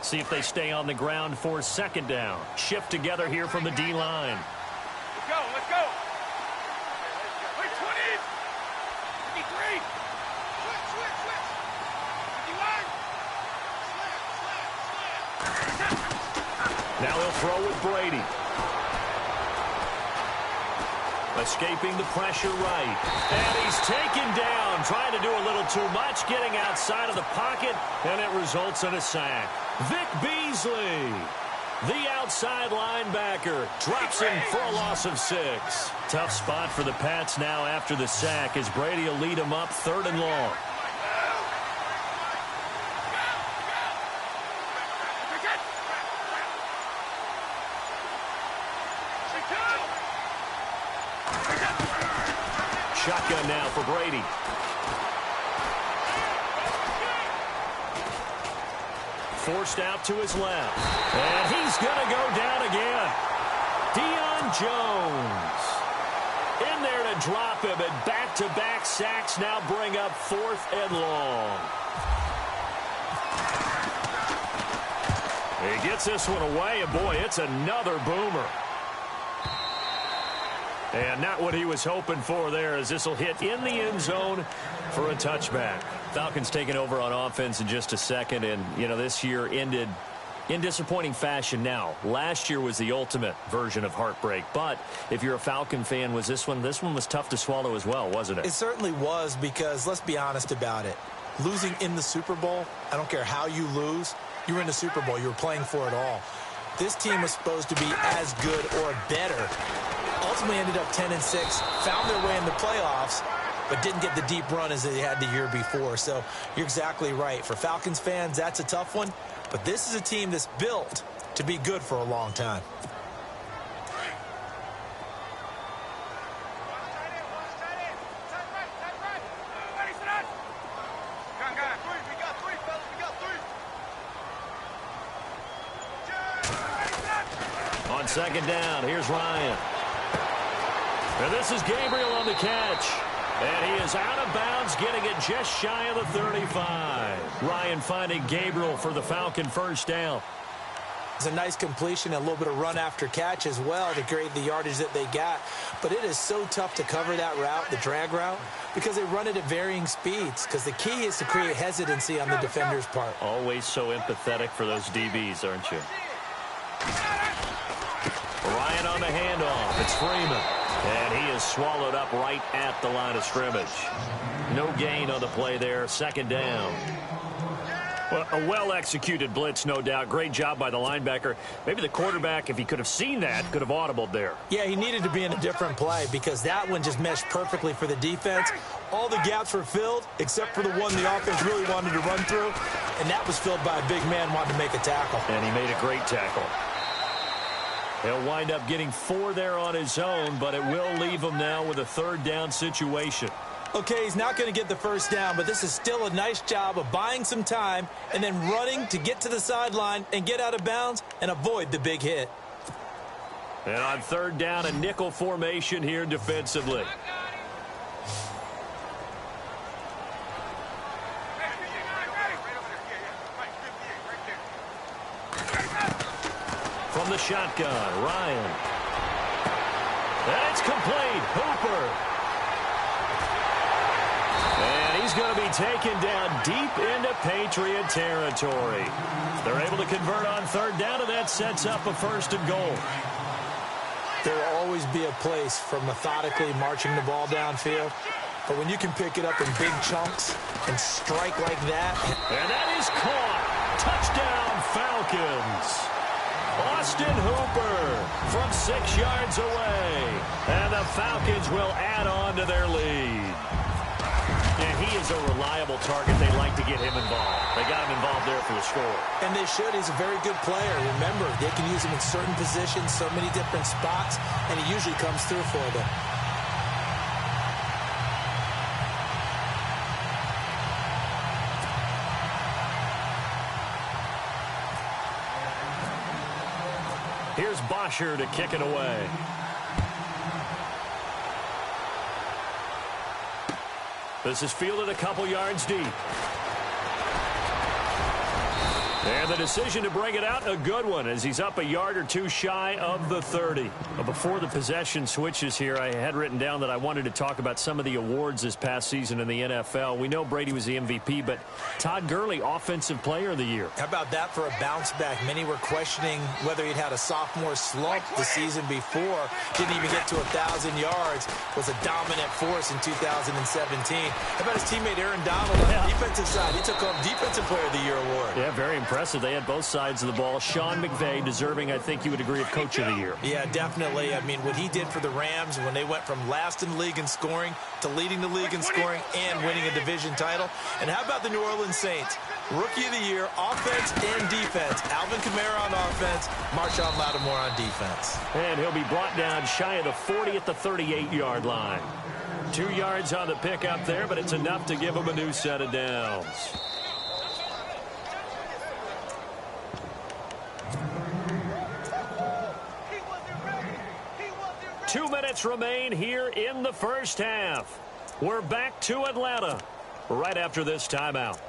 See if they stay on the ground for second down. Shift together here from the D-line. Let's go, let's go. Wait, 20. 53. Switch. 51. Now he'll throw with Brady. Escaping the pressure right. And he's taken down, trying to do a little too much, getting outside of the pocket, and it results in a sack. Vic Beasley, the outside linebacker, drops him for a loss of 6. Tough spot for the Pats now after the sack as Brady will lead him up 3rd and long. Shotgun now for Brady. Forced out to his left. And he's going to go down again. Deion Jones in there to drop him, and back-to-back sacks now bring up 4th and long. He gets this one away, and boy, it's another boomer. And not what he was hoping for there, as this will hit in the end zone for a touchback. Falcons taking over on offense in just a second, and, you know, this year ended in disappointing fashion now. Last year was the ultimate version of heartbreak, but if you're a Falcon fan, was this one was tough to swallow as well, wasn't it? It certainly was, because let's be honest about it. Losing in the Super Bowl, I don't care how you lose, you were in the Super Bowl, you were playing for it all. This team was supposed to be as good or better. Ultimately ended up 10-6, found their way in the playoffs, but didn't get the deep run as they had the year before. So you're exactly right. For Falcons fans, that's a tough one, but this is a team that's built to be good for a long time. On second down, here's Ryan. And this is Gabriel on the catch. And he is out of bounds, getting it just shy of the 35. Ryan finding Gabriel for the Falcon first down. It's a nice completion, a little bit of run after catch as well to create the yardage that they got. But it is so tough to cover that route, the drag route, because they run it at varying speeds. Because the key is to create hesitancy on the defender's part. Always so empathetic for those DBs, aren't you? Ryan on the handoff. It's Freeman. And he is swallowed up right at the line of scrimmage. No gain on the play there. Second down. Well, a well-executed blitz, no doubt. Great job by the linebacker. Maybe the quarterback, if he could have seen that, could have audibled there. Yeah, he needed to be in a different play because that one just meshed perfectly for the defense. All the gaps were filled except for the one the offense really wanted to run through, and that was filled by a big man wanting to make a tackle. And he made a great tackle. He'll wind up getting 4 there on his own, but it will leave him now with a 3rd down situation. Okay, he's not going to get the first down, but this is still a nice job of buying some time and then running to get to the sideline and get out of bounds and avoid the big hit. And on 3rd down, a nickel formation here defensively. From the shotgun, Ryan. And it's complete. Hooper. And he's going to be taken down deep into Patriot territory. They're able to convert on 3rd down, and that sets up a 1st and goal. There will always be a place for methodically marching the ball downfield. But when you can pick it up in big chunks and strike like that. And that is caught. Touchdown, Falcons. Austin Hooper from 6 yards away. And the Falcons will add on to their lead. And he is a reliable target. They like to get him involved. They got him involved there for the score. And they should. He's a very good player. Remember, they can use him in certain positions, so many different spots, and he usually comes through for them. Here's Bosher to kick it away. This is fielded a couple yards deep. And the decision to bring it out, a good one, as he's up a yard or two shy of the 30. But before the possession switches here, I had written down that I wanted to talk about some of the awards this past season in the NFL. We know Brady was the MVP, but Todd Gurley, Offensive Player of the Year. How about that for a bounce back? Many were questioning whether he'd had a sophomore slump the season before. Didn't even get to 1,000 yards. Was a dominant force in 2017. How about his teammate Aaron Donald on the defensive side? He took home Defensive Player of the Year award. Yeah, very impressive. They had both sides of the ball. Sean McVay deserving, I think you would agree, of Coach of the Year. Yeah, definitely. I mean, what he did for the Rams when they went from last in the league in scoring to leading the league in scoring and winning a division title. And how about the New Orleans Saints? Rookie of the Year, offense and defense. Alvin Kamara on offense, Marshawn Lattimore on defense. And he'll be brought down shy of the 40 at the 38-yard line. 2 yards on the pickup there, but it's enough to give him a new set of downs. 2 minutes remain here in the first half. We're back to Atlanta right after this timeout.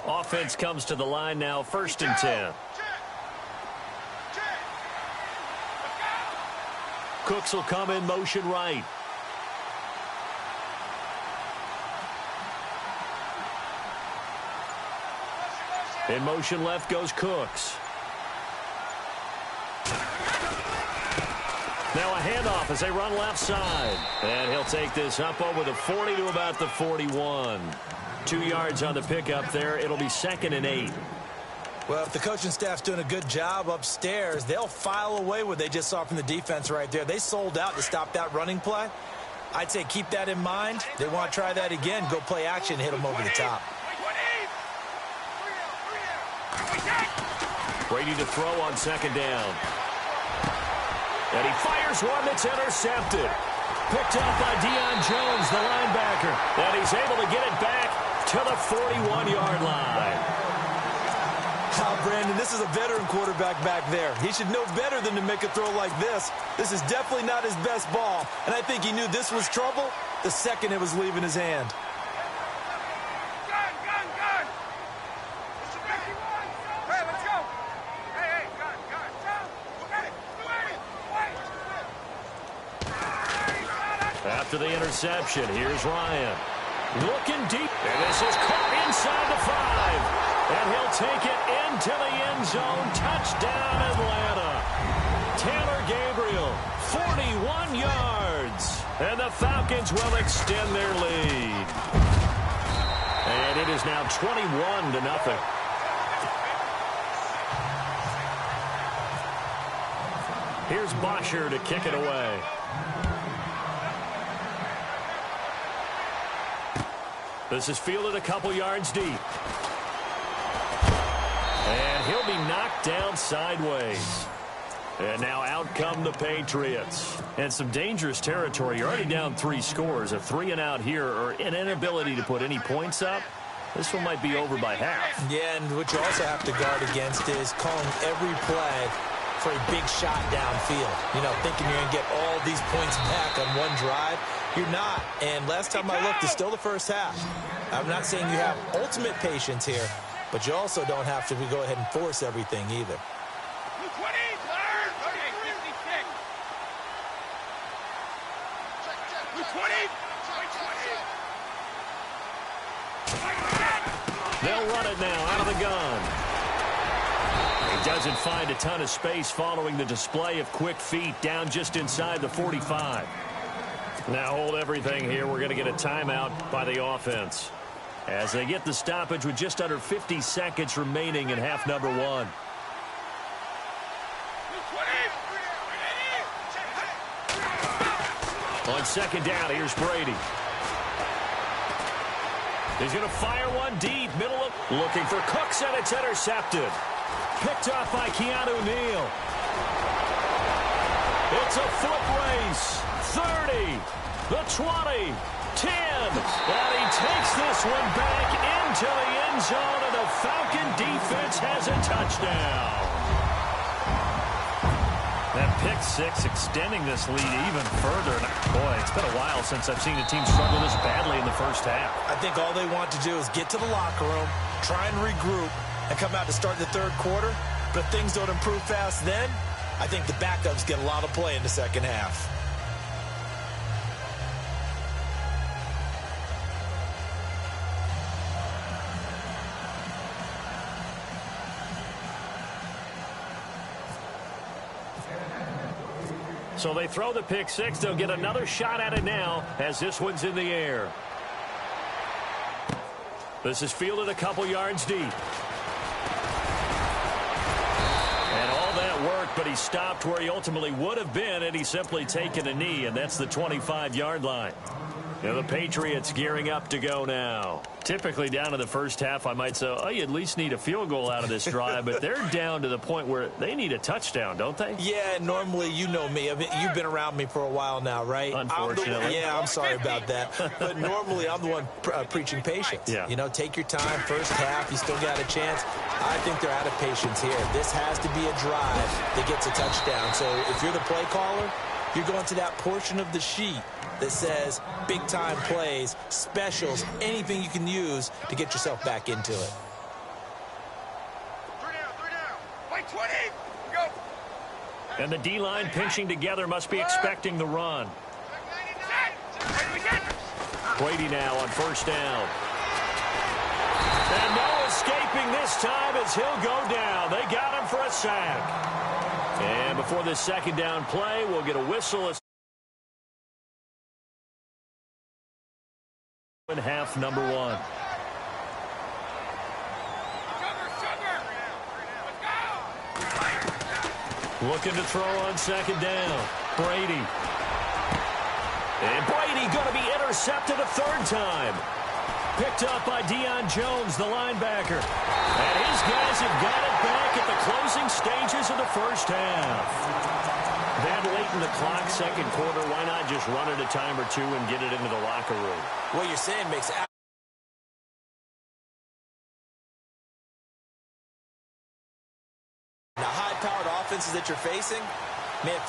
Offense comes to the line now, 1st and 10. Cooks will come in motion right. In motion left goes Cooks. Now a handoff as they run left side. And he'll take this up over the 40 to about the 41. 2 yards on the pickup there. It'll be 2nd and 8. Well, if the coaching staff's doing a good job upstairs, they'll file away what they just saw from the defense right there. They sold out to stop that running play. I'd say keep that in mind. They want to try that again. Go play action, hit them over the top. Brady to throw on 2nd down. And he fires one that's intercepted. Picked up by Deion Jones, the linebacker. And he's able to get it back to the 41-yard line. Brandon, this is a veteran quarterback back there. He should know better than to make a throw like this. This is definitely not his best ball. And I think he knew this was trouble the second it was leaving his hand. Gun! Hey, let's go! Hey, gun! After the interception, here's Ryan. Looking deep, and this is caught inside the 5. And he'll take it into the end zone. Touchdown, Atlanta. Taylor Gabriel, 41 yards. And the Falcons will extend their lead. And it is now 21-0. Here's Bosher to kick it away. This is fielded a couple yards deep. And he'll be knocked down sideways. And now out come the Patriots. And some dangerous territory. You're already down 3 scores. A 3 and out here, or an inability to put any points up. This one might be over by half. Yeah, and what you also have to guard against is calling every play for a big shot downfield. You know, thinking you're going to get all these points back on one drive. You're not. And last time I looked, it's still the first half. I'm not saying you have ultimate patience here, but you also don't have to go ahead and force everything either. 20, learn! 56. 20. They'll run it now out of the gun. He doesn't find a ton of space following the display of quick feet down just inside the 45. Now hold everything here. We're going to get a timeout by the offense as they get the stoppage with just under 50 seconds remaining in half number 1. On 2nd down, here's Brady. He's going to fire one deep, middle of, looking for Cooks, and it's intercepted. Picked up by Keanu Neal. It's a foot race. 30, the 20, 10. And he takes this one back into the end zone, and the Falcon defense has a touchdown. That pick six extending this lead even further. And boy, it's been a while since I've seen a team struggle this badly in the first half. I think all they want to do is get to the locker room, try and regroup, and come out to start the third quarter. But if things don't improve fast then, I think the backups get a lot of play in the second half. So they throw the pick six. They'll get another shot at it now as this one's in the air. This is fielded a couple yards deep. And all that work, but he stopped where he ultimately would have been had he simply taken a knee, and that's the 25-yard line. Now the Patriots gearing up to go now. Typically down to the first half, I might say, oh, you at least need a field goal out of this drive, but they're down to the point where they need a touchdown, don't they? Yeah, normally, you know me. You've been around me for a while now, right? Unfortunately. I'm sorry about that. But normally, I'm the one preaching patience. Yeah. You know, take your time. First half, you still got a chance. I think they're out of patience here. This has to be a drive that gets a touchdown. So if you're the play caller, you're going to that portion of the sheet that says big-time plays, specials, anything you can use to get yourself back into it. 3 down. Wait, 20. Go. And the D-line pinching together must be expecting the run. Brady now on first down. And no escaping this time as he'll go down. They got him for a sack. And before this second down play, we'll get a whistle. In half number one. Looking to throw on second down. Brady. And Brady going to be intercepted a third time. Picked up by Deion Jones, the linebacker. And his guys have got it back at the closing stages of the first half. That late in the clock, second quarter, why not just run it a time or two and get it into the locker room? What you're saying makes now high-powered offenses that you're facing, man.